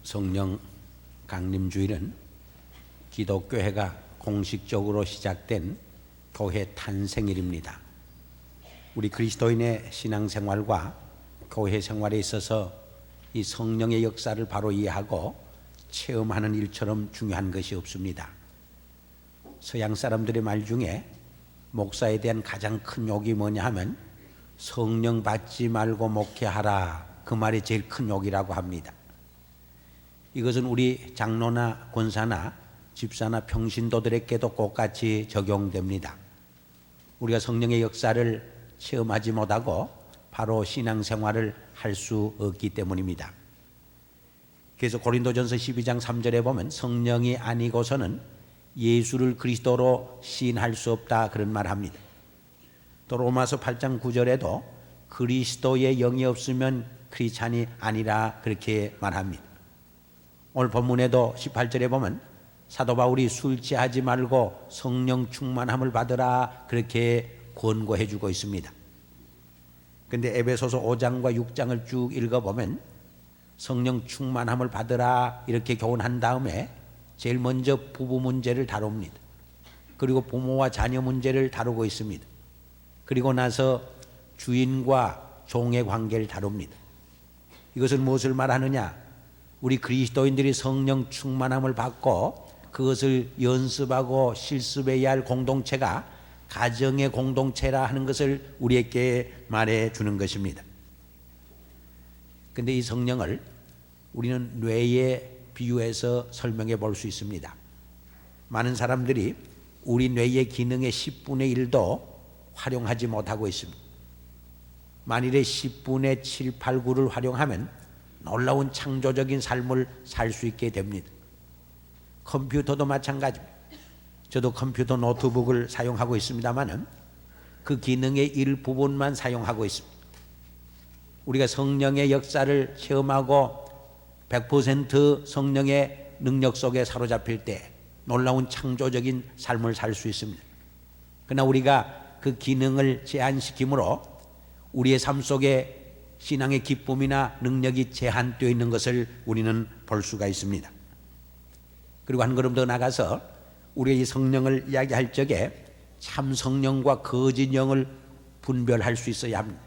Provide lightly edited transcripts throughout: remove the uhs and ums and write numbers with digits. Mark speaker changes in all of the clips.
Speaker 1: 성령 강림주일은 기독교회가 공식적으로 시작된 교회 탄생일입니다. 우리 그리스도인의 신앙생활과 교회 생활에 있어서 이 성령의 역사를 바로 이해하고 체험하는 일처럼 중요한 것이 없습니다. 서양 사람들의 말 중에 목사에 대한 가장 큰 욕이 뭐냐 하면 성령 받지 말고 목회하라, 그 말이 제일 큰 욕이라고 합니다. 이것은 우리 장로나 권사나 집사나 평신도들에게도 똑같이 적용됩니다. 우리가 성령의 역사를 체험하지 못하고 바로 신앙생활을 할 수 없기 때문입니다. 그래서 고린도전서 12장 3절에 보면 성령이 아니고서는 예수를 그리스도로 시인할 수 없다, 그런 말 합니다. 또 로마서 8장 9절에도 그리스도의 영이 없으면 크리스찬이 아니라 그렇게 말합니다. 오늘 본문에도 18절에 보면 사도 바울이 술 취하지 말고 성령 충만함을 받으라, 그렇게 권고해 주고 있습니다. 그런데 에베소서 5장과 6장을 쭉 읽어보면 성령 충만함을 받으라 이렇게 교훈한 다음에 제일 먼저 부부 문제를 다룹니다. 그리고 부모와 자녀 문제를 다루고 있습니다. 그리고 나서 주인과 종의 관계를 다룹니다. 이것은 무엇을 말하느냐? 우리 그리스도인들이 성령 충만함을 받고 그것을 연습하고 실습해야 할 공동체가 가정의 공동체라 하는 것을 우리에게 말해 주는 것입니다. 그런데 이 성령을 우리는 뇌에 비유해서 설명해 볼 수 있습니다. 많은 사람들이 우리 뇌의 기능의 10분의 1도 활용하지 못하고 있습니다. 만일에 10분의 7, 8, 9를 활용하면 놀라운 창조적인 삶을 살 수 있게 됩니다. 컴퓨터도 마찬가지입니다. 저도 컴퓨터 노트북을 사용하고 있습니다만 그 기능의 일부분만 사용하고 있습니다. 우리가 성령의 역사를 체험하고 100% 성령의 능력 속에 사로잡힐 때 놀라운 창조적인 삶을 살 수 있습니다. 그러나 우리가 그 기능을 제한시킴으로 우리의 삶 속에 신앙의 기쁨이나 능력이 제한되어 있는 것을 우리는 볼 수가 있습니다. 그리고 한 걸음 더 나가서 우리의 이 성령을 이야기할 적에 참 성령과 거짓 영을 분별할 수 있어야 합니다.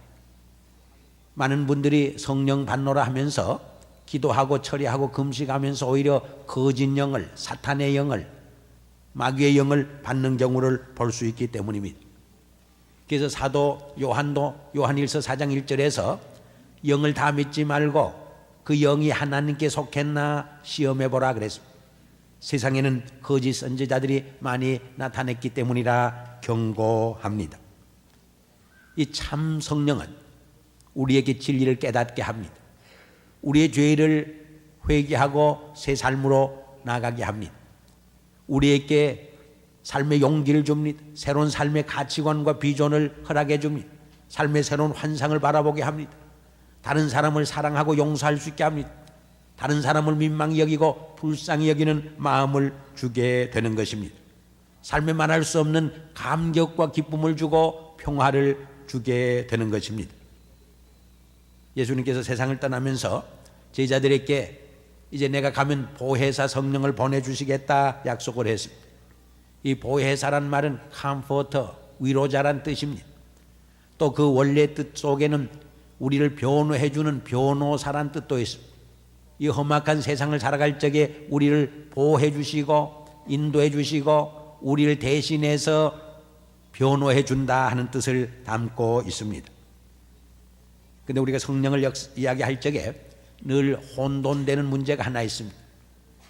Speaker 1: 많은 분들이 성령 받노라 하면서 기도하고 처리하고 금식하면서 오히려 거짓 영을, 사탄의 영을, 마귀의 영을 받는 경우를 볼 수 있기 때문입니다. 그래서 사도 요한도 요한일서 4장 1절에서 영을 다 믿지 말고 그 영이 하나님께 속했나 시험해보라 그랬습니다. 세상에는 거짓 선지자들이 많이 나타났기 때문이라 경고합니다. 이 참 성령은 우리에게 진리를 깨닫게 합니다. 우리의 죄를 회개하고 새 삶으로 나가게 합니다. 우리에게 삶의 용기를 줍니다. 새로운 삶의 가치관과 비전을 허락해 줍니다. 삶의 새로운 환상을 바라보게 합니다. 다른 사람을 사랑하고 용서할 수 있게 합니다. 다른 사람을 민망히 여기고 불쌍히 여기는 마음을 주게 되는 것입니다. 삶에 말할 수 없는 감격과 기쁨을 주고 평화를 주게 되는 것입니다. 예수님께서 세상을 떠나면서 제자들에게 이제 내가 가면 보혜사 성령을 보내주시겠다 약속을 했습니다. 이 보혜사란 말은 컴포터, 위로자란 뜻입니다. 또 그 원래 뜻 속에는 우리를 변호해주는 변호사란 뜻도 있습니다. 이 험악한 세상을 살아갈 적에 우리를 보호해 주시고 인도해 주시고 우리를 대신해서 변호해 준다 하는 뜻을 담고 있습니다. 그런데 우리가 성령을 이야기할 적에 늘 혼돈되는 문제가 하나 있습니다.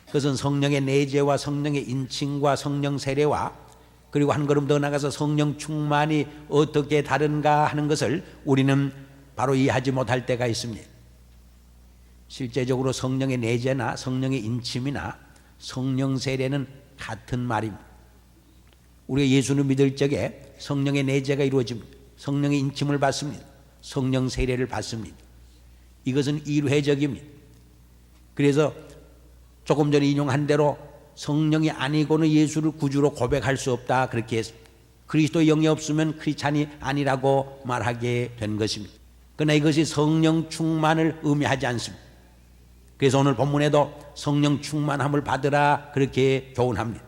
Speaker 1: 그것은 성령의 내재와 성령의 인칭과 성령 세례와 그리고 한 걸음 더 나가서 성령 충만이 어떻게 다른가 하는 것을 우리는 바로 이해하지 못할 때가 있습니다. 실제적으로 성령의 내재나 성령의 인침이나 성령 세례는 같은 말입니다. 우리가 예수를 믿을 적에 성령의 내재가 이루어집니다. 성령의 인침을 받습니다. 성령 세례를 받습니다. 이것은 일회적입니다. 그래서 조금 전에 인용한 대로 성령이 아니고는 예수를 구주로 고백할 수 없다, 그렇게 했습니다. 그리스도의 영이 없으면 크리스찬이 아니라고 말하게 된 것입니다. 그러나 이것이 성령 충만을 의미하지 않습니다. 그래서 오늘 본문에도 성령 충만함을 받으라 그렇게 교훈합니다.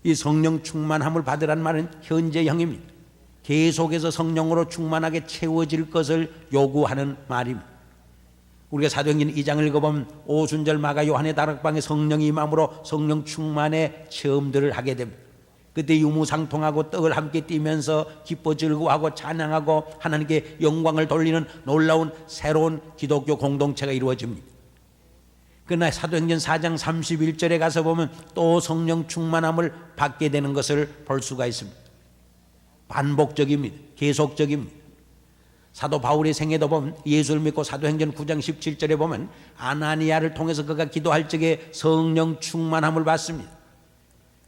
Speaker 1: 이 성령 충만함을 받으라는 말은 현재형입니다. 계속해서 성령으로 충만하게 채워질 것을 요구하는 말입니다. 우리가 사도행전 2장을 읽어보면 오순절 마가 요한의 다락방에 성령이 임함으로 성령 충만의 체험들을 하게 됩니다. 그때 유무상통하고 떡을 함께 띄면서 기뻐 즐거워하고 찬양하고 하나님께 영광을 돌리는 놀라운 새로운 기독교 공동체가 이루어집니다. 그러나 사도행전 4장 31절에 가서 보면 또 성령 충만함을 받게 되는 것을 볼 수가 있습니다. 반복적입니다. 계속적입니다. 사도 바울의 생애도 보면 예수를 믿고 사도행전 9장 17절에 보면 아나니아를 통해서 그가 기도할 적에 성령 충만함을 받습니다.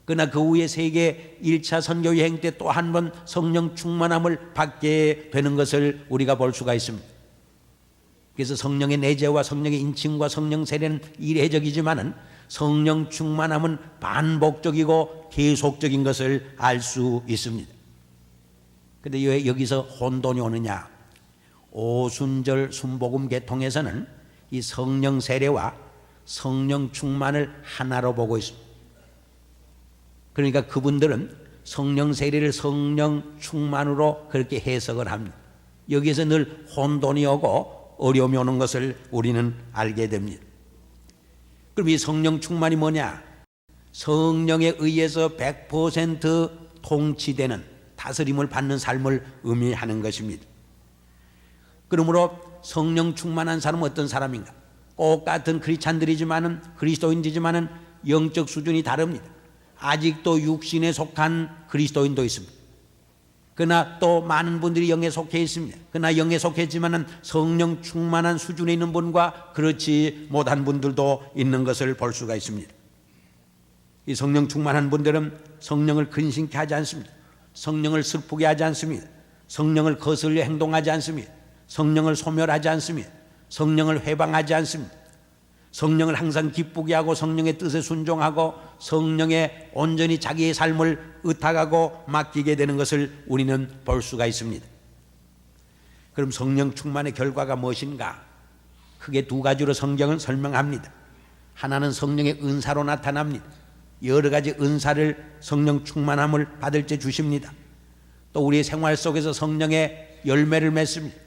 Speaker 1: 그러나 그 후에 세계 1차 선교 여행 때 또 한 번 성령 충만함을 받게 되는 것을 우리가 볼 수가 있습니다. 그래서 성령의 내재와 성령의 인침과 성령 세례는 일회적이지만은 성령 충만함은 반복적이고 계속적인 것을 알 수 있습니다. 그런데 왜 여기서 혼돈이 오느냐? 오순절 순복음 계통에서는 이 성령 세례와 성령 충만을 하나로 보고 있습니다. 그러니까 그분들은 성령 세례를 성령 충만으로 그렇게 해석을 합니다. 여기에서 늘 혼돈이 오고 어려움이 오는 것을 우리는 알게 됩니다. 그럼 이 성령 충만이 뭐냐? 성령에 의해서 100% 통치되는 다스림을 받는 삶을 의미하는 것입니다. 그러므로 성령 충만한 사람은 어떤 사람인가? 똑같은 크리스찬들이지만은 그리스도인이지만은 영적 수준이 다릅니다. 아직도 육신에 속한 그리스도인도 있습니다. 그러나 또 많은 분들이 영에 속해 있습니다. 그러나 영에 속했지만은 성령 충만한 수준에 있는 분과 그렇지 못한 분들도 있는 것을 볼 수가 있습니다. 이 성령 충만한 분들은 성령을 근심케 하지 않습니다. 성령을 슬프게 하지 않습니다. 성령을 거슬려 행동하지 않습니다. 성령을 소멸하지 않습니다. 성령을 회방하지 않습니다. 성령을 항상 기쁘게 하고 성령의 뜻에 순종하고 성령에 온전히 자기의 삶을 의탁하고 맡기게 되는 것을 우리는 볼 수가 있습니다. 그럼 성령 충만의 결과가 무엇인가? 크게 두 가지로 성경은 설명합니다. 하나는 성령의 은사로 나타납니다. 여러 가지 은사를 성령 충만함을 받을 때 주십니다. 또 우리의 생활 속에서 성령의 열매를 맺습니다.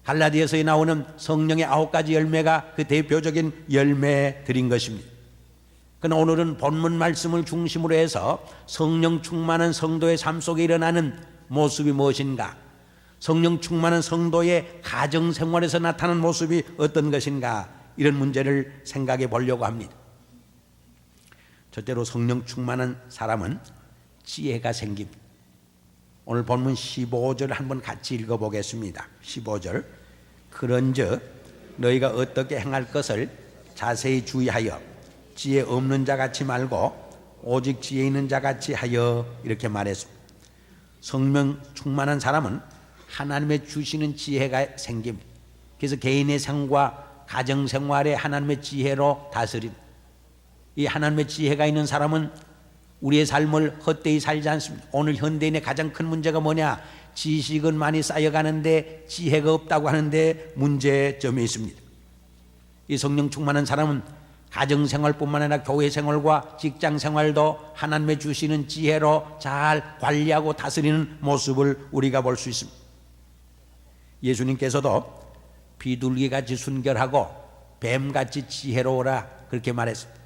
Speaker 1: 갈라디아서에 나오는 성령의 9가지 열매가 그 대표적인 열매들인 것입니다. 그러나 오늘은 본문 말씀을 중심으로 해서 성령 충만한 성도의 삶 속에 일어나는 모습이 무엇인가? 성령 충만한 성도의 가정생활에서 나타나는 모습이 어떤 것인가? 이런 문제를 생각해 보려고 합니다. 첫째로 성령 충만한 사람은 지혜가 생깁니다. 오늘 본문 15절 한번 같이 읽어보겠습니다. 15절 그런즉 너희가 어떻게 행할 것을 자세히 주의하여 지혜 없는 자같이 말고 오직 지혜 있는 자같이 하여 이렇게 말했습니다. 성령 충만한 사람은 하나님의 주시는 지혜가 생깁니다. 그래서 개인의 생과 가정생활에 하나님의 지혜로 다스립니다. 이 하나님의 지혜가 있는 사람은 우리의 삶을 헛되이 살지 않습니다. 오늘 현대인의 가장 큰 문제가 뭐냐? 지식은 많이 쌓여가는데 지혜가 없다고 하는데 문제점이 있습니다. 이 성령 충만한 사람은 가정생활뿐만 아니라 교회생활과 직장생활도 하나님의 주시는 지혜로 잘 관리하고 다스리는 모습을 우리가 볼 수 있습니다. 예수님께서도 비둘기같이 순결하고 뱀같이 지혜로워라 그렇게 말했습니다.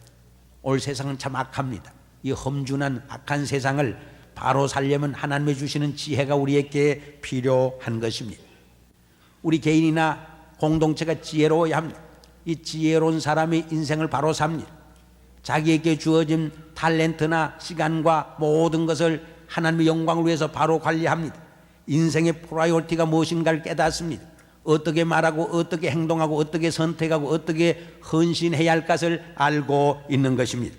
Speaker 1: 올 세상은 참 악합니다. 이 험준한 악한 세상을 바로 살려면 하나님의 주시는 지혜가 우리에게 필요한 것입니다. 우리 개인이나 공동체가 지혜로워야 합니다. 이 지혜로운 사람이 인생을 바로 삽니다. 자기에게 주어진 탤런트나 시간과 모든 것을 하나님의 영광을 위해서 바로 관리합니다. 인생의 프라이어리티가 무엇인가를 깨닫습니다. 어떻게 말하고 어떻게 행동하고 어떻게 선택하고 어떻게 헌신해야 할 것을 알고 있는 것입니다.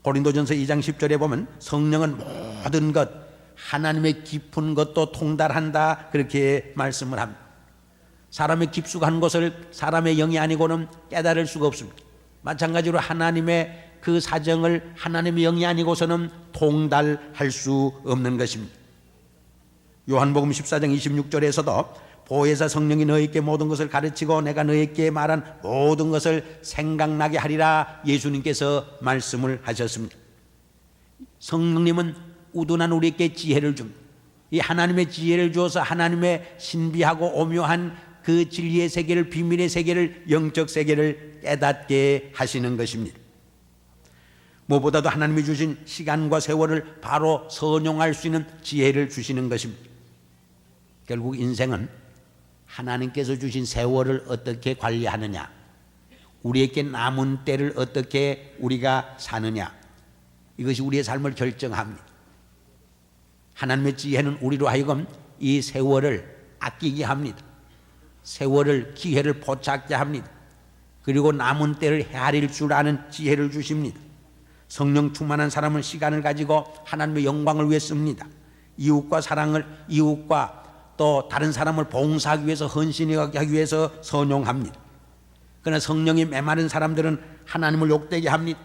Speaker 1: 고린도전서 2장 10절에 보면 성령은 모든 것 하나님의 깊은 것도 통달한다 그렇게 말씀을 합니다. 사람의 깊숙한 것을 사람의 영이 아니고는 깨달을 수가 없습니다. 마찬가지로 하나님의 그 사정을 하나님의 영이 아니고서는 통달할 수 없는 것입니다. 요한복음 14장 26절에서도 보혜사 성령이 너희에게 모든 것을 가르치고 내가 너희에게 말한 모든 것을 생각나게 하리라 예수님께서 말씀을 하셨습니다. 성령님은 우둔한 우리에게 지혜를 줍니다. 이 하나님의 지혜를 주어서 하나님의 신비하고 오묘한 그 진리의 세계를, 비밀의 세계를, 영적 세계를 깨닫게 하시는 것입니다. 무엇보다도 하나님이 주신 시간과 세월을 바로 선용할 수 있는 지혜를 주시는 것입니다. 결국 인생은 하나님께서 주신 세월을 어떻게 관리하느냐, 우리에게 남은 때를 어떻게 우리가 사느냐, 이것이 우리의 삶을 결정합니다. 하나님의 지혜는 우리로 하여금 이 세월을 아끼게 합니다. 세월을, 기회를 포착하게 합니다. 그리고 남은 때를 헤아릴 줄 아는 지혜를 주십니다. 성령 충만한 사람은 시간을 가지고 하나님의 영광을 위해 씁니다. 이웃과 사랑을, 이웃과 또 다른 사람을 봉사하기 위해서, 헌신하기 위해서 선용합니다. 그러나 성령이 메마른 사람들은 하나님을 욕되게 합니다.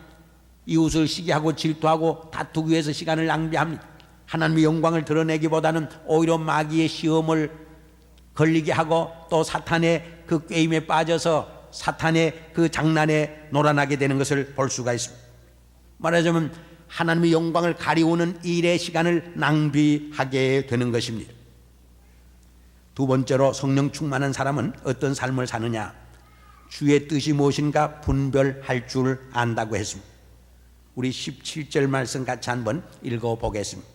Speaker 1: 이웃을 시기하고 질투하고 다투기 위해서 시간을 낭비합니다. 하나님의 영광을 드러내기보다는 오히려 마귀의 시험을 걸리게 하고 또 사탄의 그 게임에 빠져서 사탄의 그 장난에 놀아나게 되는 것을 볼 수가 있습니다. 말하자면 하나님의 영광을 가리우는 일의 시간을 낭비하게 되는 것입니다. 두 번째로 성령 충만한 사람은 어떤 삶을 사느냐, 주의 뜻이 무엇인가 분별할 줄 안다고 했습니다. 우리 17절 말씀 같이 한번 읽어보겠습니다.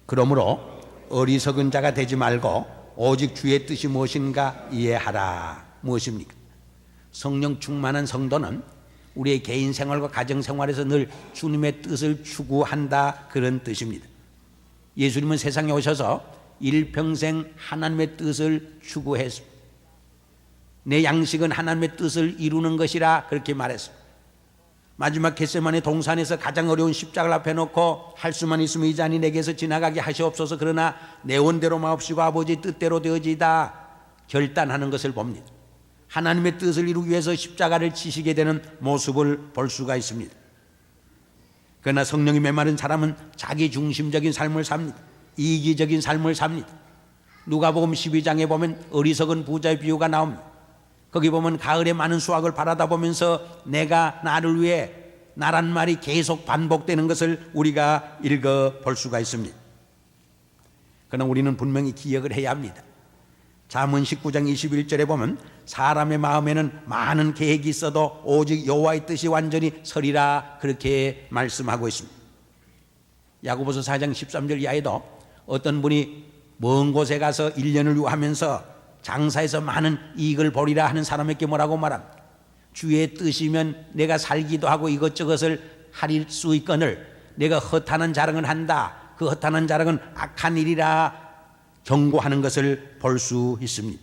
Speaker 1: 그러므로 어리석은 자가 되지 말고 오직 주의 뜻이 무엇인가 이해하라. 무엇입니까? 성령 충만한 성도는 우리의 개인 생활과 가정 생활에서 늘 주님의 뜻을 추구한다, 그런 뜻입니다. 예수님은 세상에 오셔서 일평생 하나님의 뜻을 추구했습니다. 내 양식은 하나님의 뜻을 이루는 것이라 그렇게 말했습니다. 마지막 겟세마네 동산에서 가장 어려운 십자가를 앞에 놓고 할 수만 있으면 이 잔이 내게서 지나가게 하시옵소서, 그러나 내 원대로 마옵시고 아버지 뜻대로 되어지이다 결단하는 것을 봅니다. 하나님의 뜻을 이루기 위해서 십자가를 지시게 되는 모습을 볼 수가 있습니다. 그러나 성령이 메마른 사람은 자기 중심적인 삶을 삽니다. 이기적인 삶을 삽니다. 누가복음 12장에 보면 어리석은 부자의 비유가 나옵니다. 거기 보면 가을에 많은 수확을 바라다 보면서 내가 나를 위해, 나란 말이 계속 반복되는 것을 우리가 읽어볼 수가 있습니다. 그러나 우리는 분명히 기억을 해야 합니다. 잠언 19장 21절에 보면 사람의 마음에는 많은 계획이 있어도 오직 여호와의 뜻이 완전히 서리라, 그렇게 말씀하고 있습니다. 야고보서 4장 13절 이하에도 어떤 분이 먼 곳에 가서 1년을 유하면서 장사에서 많은 이익을 보리라 하는 사람에게 뭐라고 말합니다. 주의 뜻이면 내가 살기도 하고 이것저것을 할 수 있거늘 내가 허탄한 자랑을 한다. 그 허탄한 자랑은 악한 일이라 경고하는 것을 볼 수 있습니다.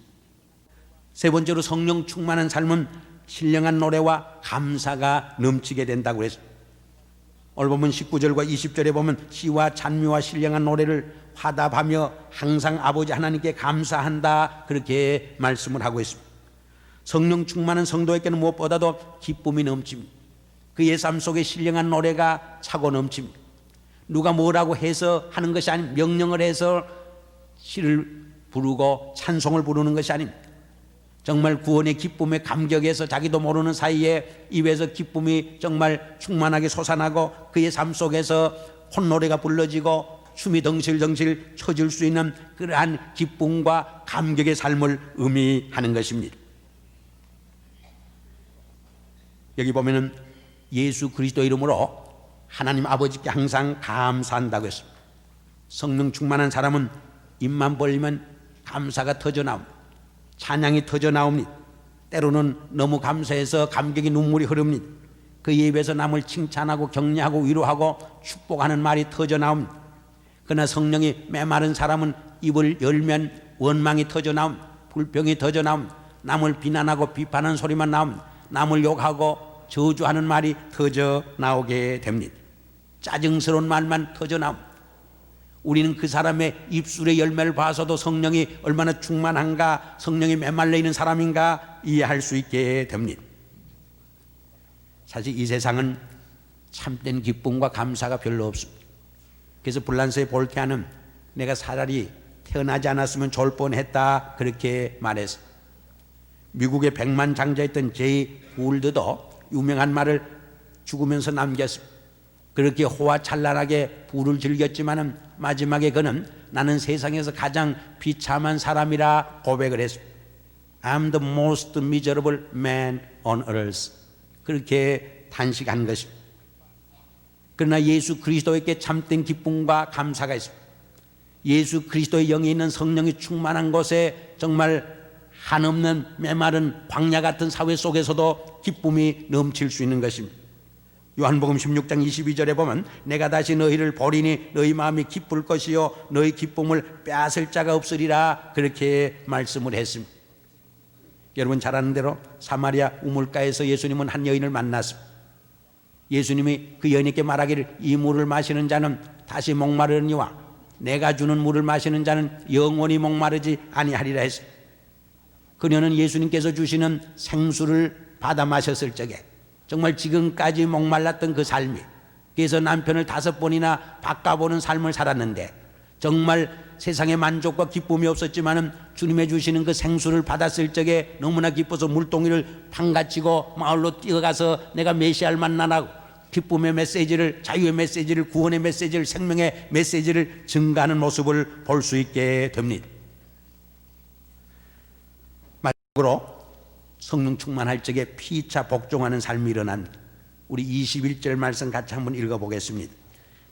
Speaker 1: 세 번째로 성령 충만한 삶은 신령한 노래와 감사가 넘치게 된다고 했습니다. 오늘 보면 19절과 20절에 보면 시와 찬미와 신령한 노래를 화답하며 항상 아버지 하나님께 감사한다, 그렇게 말씀을 하고 있습니다. 성령 충만한 성도에게는 무엇보다도 기쁨이 넘칩니다. 그의 삶 속에 신령한 노래가 차고 넘칩니다. 누가 뭐라고 해서 하는 것이 아닌 명령을 해서 시를 부르고 찬송을 부르는 것이 아닙니다. 정말 구원의 기쁨에 감격해서 자기도 모르는 사이에 입에서 기쁨이 정말 충만하게 솟아나고 그의 삶 속에서 콧노래가 불러지고 춤이 덩실덩실 춰질 수 있는 그러한 기쁨과 감격의 삶을 의미하는 것입니다. 여기 보면은 예수 그리스도 이름으로 하나님 아버지께 항상 감사한다고 했습니다. 성령 충만한 사람은 입만 벌리면 감사가 터져나옵니다. 찬양이 터져나옵니다. 때로는 너무 감사해서 감격의 눈물이 흐릅니다. 그 입에서 남을 칭찬하고 격려하고 위로하고 축복하는 말이 터져나옵니다. 그러나 성령이 메마른 사람은 입을 열면 원망이 터져나옵니다. 불평이 터져나옵니다. 남을 비난하고 비판하는 소리만 나옵니다. 남을 욕하고 저주하는 말이 터져나오게 됩니다. 짜증스러운 말만 터져나옵니다. 우리는 그 사람의 입술의 열매를 봐서도 성령이 얼마나 충만한가, 성령이 메말라 있는 사람인가 이해할 수 있게 됩니다. 사실 이 세상은 참된 기쁨과 감사가 별로 없습니다. 그래서 불란서의 볼케아는 내가 차라리 태어나지 않았으면 좋을 뻔했다 그렇게 말했어. 미국의 백만 장자였던 제이 구울드도 유명한 말을 죽으면서 남겼습니다. 그렇게 호화찬란하게 부를 즐겼지만 마지막에 그는 나는 세상에서 가장 비참한 사람이라 고백을 했습니다. I'm the most miserable man on earth. 그렇게 단식한 것입니다. 그러나 예수 그리스도에게 참된 기쁨과 감사가 있습니다. 예수 그리스도의 영이 있는 성령이 충만한 곳에 정말 한없는 메마른 광야 같은 사회 속에서도 기쁨이 넘칠 수 있는 것입니다. 요한복음 16장 22절에 보면 내가 다시 너희를 보리니 너희 마음이 기쁠 것이요 너희 기쁨을 빼앗을 자가 없으리라 그렇게 말씀을 했습니다. 여러분 잘 아는 대로 사마리아 우물가에서 예수님은 한 여인을 만났습니다. 예수님이 그 여인에게 말하기를 이 물을 마시는 자는 다시 목마르니와 내가 주는 물을 마시는 자는 영원히 목마르지 아니하리라 했습니다. 그녀는 예수님께서 주시는 생수를 받아 마셨을 적에 정말 지금까지 목말랐던 그 삶이, 그래서 남편을 5번이나 바꿔보는 삶을 살았는데 정말 세상에 만족과 기쁨이 없었지만 주님의 주시는 그 생수를 받았을 적에 너무나 기뻐서 물동이를 탕가치고 마을로 뛰어가서 내가 메시아를 만나라고 기쁨의 메시지를, 자유의 메시지를, 구원의 메시지를, 생명의 메시지를 증가하는 모습을 볼 수 있게 됩니다. 마지막으로 성령 충만할 적에 피차 복종하는 삶이 일어납니다. 우리 21절 말씀 같이 한번 읽어보겠습니다.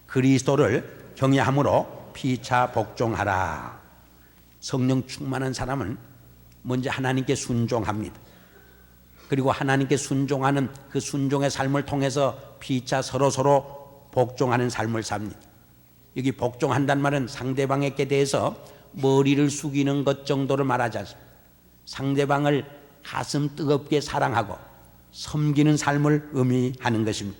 Speaker 1: 그리스도를 경외함으로 피차 복종하라. 성령 충만한 사람은 먼저 하나님께 순종합니다. 그리고 하나님께 순종하는 그 순종의 삶을 통해서 피차 서로 복종하는 삶을 삽니다. 여기 복종한다는 말은 상대방에게 대해서 머리를 숙이는 것 정도를 말하지 않습니다. 상대방을 가슴 뜨겁게 사랑하고 섬기는 삶을 의미하는 것입니다.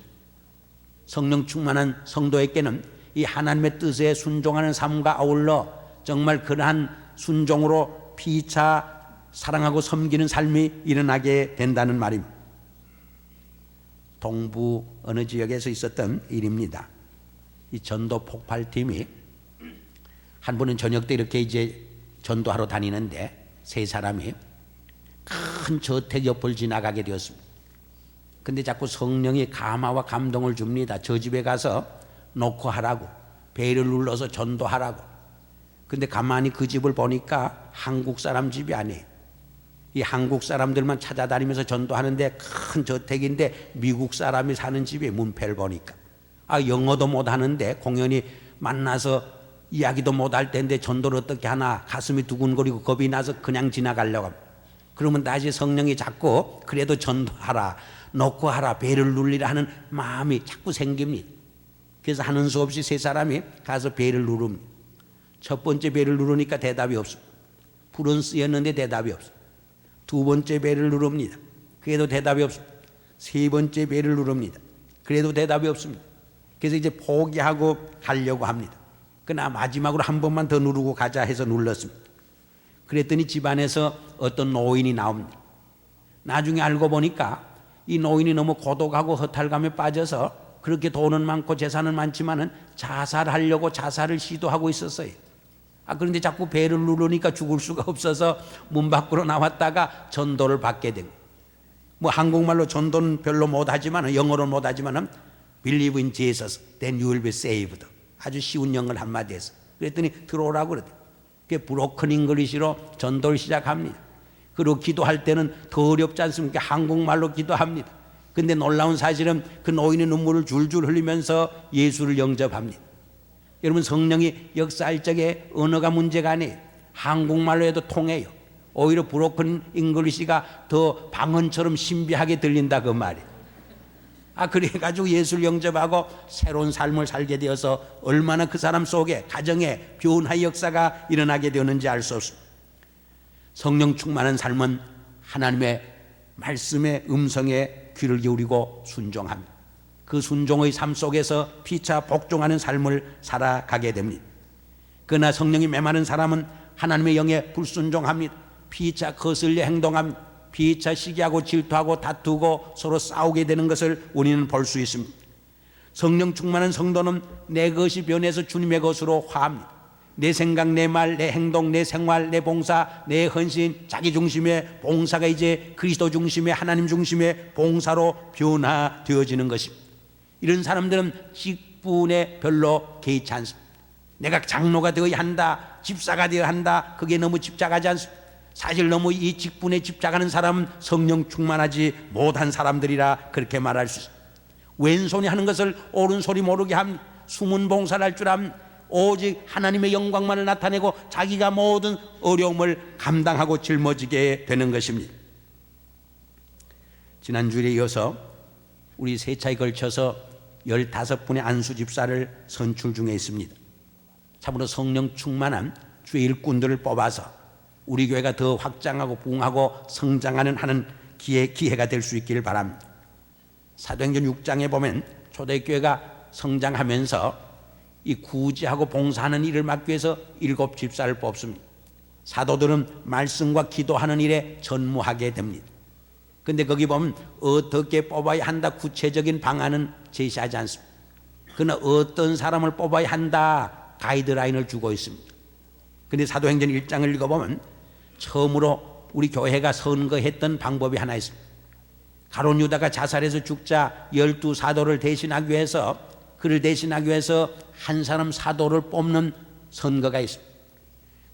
Speaker 1: 성령 충만한 성도에게는 이 하나님의 뜻에 순종하는 삶과 아울러 정말 그러한 순종으로 피차 사랑하고 섬기는 삶이 일어나게 된다는 말입니다. 동부 어느 지역에서 있었던 일입니다. 이 전도 폭발팀이 한 분은 저녁 때 이렇게 이제 전도하러 다니는데 세 사람이 큰 저택 옆을 지나가게 되었습니다. 근데 자꾸 성령이 감화와 감동을 줍니다. 저 집에 가서 놓고 하라고, 배를 눌러서 전도하라고. 근데 가만히 그 집을 보니까 한국 사람 집이 아니에요. 이 한국 사람들만 찾아다니면서 전도하는데 큰 저택인데 미국 사람이 사는 집에 문패를 보니까 영어도 못하는데 공연히 만나서 이야기도 못할 텐데 전도를 어떻게 하나 가슴이 두근거리고 겁이 나서 그냥 지나가려고 합니다. 그러면 다시 성령이 자꾸 그래도 전도하라, 놓고 하라, 배를 눌리라 하는 마음이 자꾸 생깁니다. 그래서 하는 수 없이 세 사람이 가서 배를 누릅니다. 첫 번째 배를 누르니까 대답이 없습니다. 프랑스였는데 대답이 없습니다. 두 번째 배를 누릅니다. 그래도 대답이 없습니다. 세 번째 배를 누릅니다. 그래도 대답이 없습니다. 그래서 이제 포기하고 가려고 합니다. 그러나 마지막으로 한 번만 더 누르고 가자 해서 눌렀습니다. 그랬더니 집안에서 어떤 노인이 나옵니다. 나중에 알고 보니까 이 노인이 너무 고독하고 허탈감에 빠져서 그렇게 돈은 많고 재산은 많지만은 자살하려고 자살을 시도하고 있었어요. 그런데 자꾸 배를 누르니까 죽을 수가 없어서 문 밖으로 나왔다가 전도를 받게 된 거예요. 뭐 한국말로 전도는 별로 못하지만 영어로는 못하지만 Believe in Jesus, then you will be saved. 아주 쉬운 영어를 한마디 해서 그랬더니 들어오라고 그러더라고요. 그게 브로큰 잉글리시로 전도를 시작합니다. 그리고 기도할 때는 더 어렵지 않습니까? 한국말로 기도합니다. 근데 놀라운 사실은 그 노인의 눈물을 줄줄 흘리면서 예수를 영접합니다. 여러분 성령이 역사할 적에 언어가 문제가 아니에요. 한국말로 해도 통해요. 오히려 브로큰 잉글리시가 더 방언처럼 신비하게 들린다 그 말이에요. 그래가지고 예수를 영접하고 새로운 삶을 살게 되어서 얼마나 그 사람 속에 가정에 변화의 역사가 일어나게 되었는지 알 수 없습니다. 성령 충만한 삶은 하나님의 말씀의 음성에 귀를 기울이고 순종합니다. 그 순종의 삶 속에서 피차 복종하는 삶을 살아가게 됩니다. 그러나 성령이 메마른 사람은 하나님의 영에 불순종합니다. 피차 거슬려 행동합니다. 피차 시기하고 질투하고 다투고 서로 싸우게 되는 것을 우리는 볼 수 있습니다. 성령 충만한 성도는 내 것이 변해서 주님의 것으로 화합니다. 내 생각, 내 말, 내 행동, 내 생활, 내 봉사, 내 헌신, 자기 중심의 봉사가 이제 그리스도 중심의 하나님 중심의 봉사로 변화되어지는 것입니다. 이런 사람들은 직분에 별로 개의치 않습니다. 내가 장로가 되어야 한다, 집사가 되어야 한다, 그게 너무 집착하지 않습니다. 사실 너무 이 직분에 집착하는 사람은 성령 충만하지 못한 사람들이라 그렇게 말할 수 있습니다. 왼손이 하는 것을 오른손이 모르게 합니다. 숨은 봉사를 할 줄 압니다. 오직 하나님의 영광만을 나타내고 자기가 모든 어려움을 감당하고 짊어지게 되는 것입니다. 지난주에 이어서 우리 세 차에 걸쳐서 15분의 안수 집사를 선출 중에 있습니다. 참으로 성령 충만한 주의 일꾼들을 뽑아서 우리 교회가 더 확장하고 부흥하고 성장하는 하는 기회가 될 수 있기를 바랍니다. 사도행전 6장에 보면 초대교회가 성장하면서 이 구제하고 봉사하는 일을 맡기 위해서 7 집사를 뽑습니다. 사도들은 말씀과 기도하는 일에 전무하게 됩니다. 그런데 거기 보면 어떻게 뽑아야 한다 구체적인 방안은 제시하지 않습니다. 그러나 어떤 사람을 뽑아야 한다 가이드라인을 주고 있습니다. 그런데 사도행전 1장을 읽어보면 처음으로 우리 교회가 선거했던 방법이 하나 있습니다. 가룟 유다가 자살해서 죽자 12 사도를 대신하기 위해서 그를 대신하기 위해서 한 사람 사도를 뽑는 선거가 있습니다.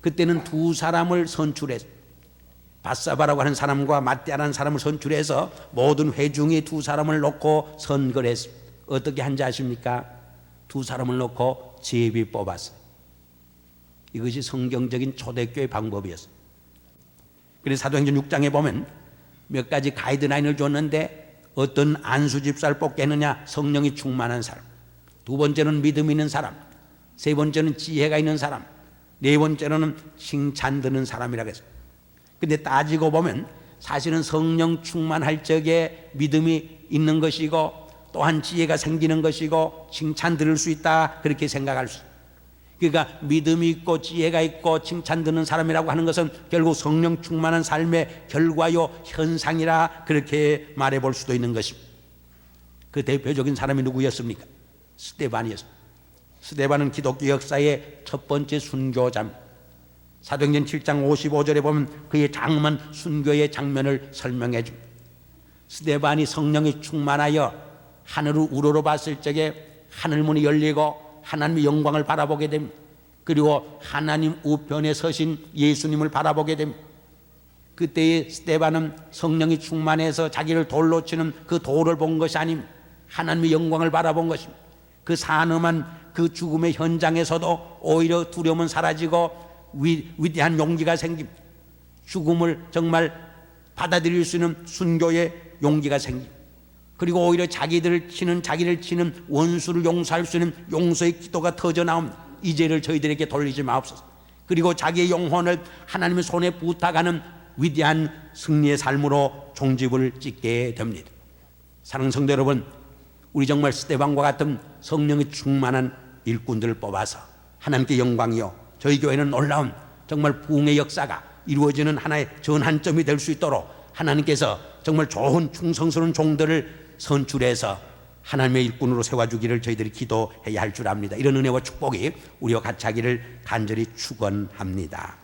Speaker 1: 그때는 2 사람을 선출했습니다. 바사바라고 하는 사람과 마띠아라는 사람을 선출해서 모든 회중이 2 사람을 놓고 선거를 했습니다. 어떻게 한지 아십니까? 2 사람을 놓고 제비 뽑았어요. 이것이 성경적인 초대교회 방법이었어요. 그래서 사도행전 6장에 보면 몇 가지 가이드라인을 줬는데 어떤 안수 집사를 뽑게 했느냐? 성령이 충만한 사람, 2 번째는 믿음 있는 사람, 3 번째는 지혜가 있는 사람, 4 번째로는 칭찬 듣는 사람이라고 했어요. 근데 따지고 보면 사실은 성령 충만할 적에 믿음이 있는 것이고 또한 지혜가 생기는 것이고 칭찬 들을 수 있다 그렇게 생각할 수 있어요. 그러니까 믿음이 있고 지혜가 있고 칭찬 듣는 사람이라고 하는 것은 결국 성령 충만한 삶의 결과요 현상이라 그렇게 말해 볼 수도 있는 것입니다. 그 대표적인 사람이 누구였습니까? 스데반이었습니다. 스데반은 기독교 역사의 첫 번째 순교자입니다. 사도행전 7장 55절에 보면 그의 장엄한 순교의 장면을 설명해 줍니다. 스데반이 성령이 충만하여 하늘을 우러러 봤을 적에 하늘문이 열리고 하나님의 영광을 바라보게 됩니다. 그리고 하나님 우편에 서신 예수님을 바라보게 됩니다. 그때의 스데반은 성령이 충만해서 자기를 돌로 치는 그 돌을 본 것이 아닙니다. 하나님의 영광을 바라본 것입니다. 그 산엄한 그 죽음의 현장에서도 오히려 두려움은 사라지고 위대한 용기가 생깁니다. 죽음을 정말 받아들일 수 있는 순교의 용기가 생깁니다. 그리고 오히려 자기를 치는 원수를 용서할 수 있는 용서의 기도가 터져 나옵니다. 이 죄를 저희들에게 돌리지 마옵소서. 그리고 자기의 영혼을 하나님의 손에 부탁하는 위대한 승리의 삶으로 종집을 찍게 됩니다. 사랑하는 성도 여러분, 우리 정말 스데반과 같은 성령이 충만한 일꾼들을 뽑아서 하나님께 영광이요 저희 교회는 놀라운 정말 부흥의 역사가 이루어지는 하나의 전환점이 될 수 있도록 하나님께서 정말 좋은 충성스러운 종들을 선출해서 하나님의 일꾼으로 세워주기를 저희들이 기도해야 할 줄 압니다. 이런 은혜와 축복이 우리와 같이 하기를 간절히 축원합니다.